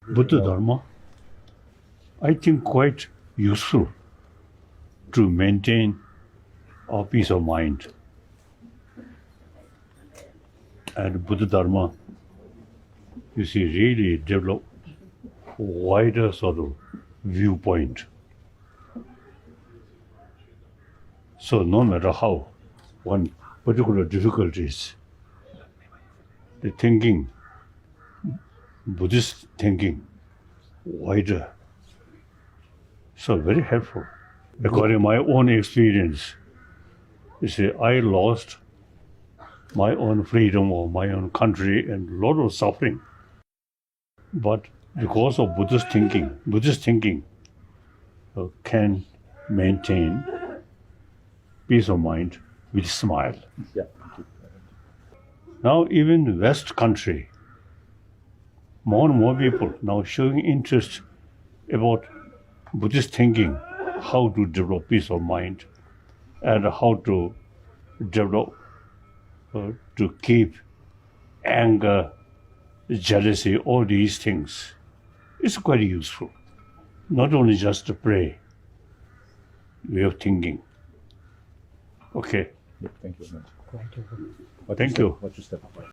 Buddha Dharma, I think quite useful to maintain our peace of mind. And Buddha Dharma, you see, really develop wider sort of viewpoint. So no matter how one particular difficulties, the thinking, Buddhist thinking, wider. So very helpful. According to my own experience, you see, I lost my own freedom or my own country and a lot of suffering. But because of Buddhist thinking can maintain peace of mind with smile. Yeah. Now even West country, more and more people now showing interest about Buddhist thinking, how to develop peace of mind and how to develop, to keep anger, jealousy, all these things. It's quite useful. Not only just to pray, way of thinking. Okay. Yeah, thank you very much. Thank you. What's your step?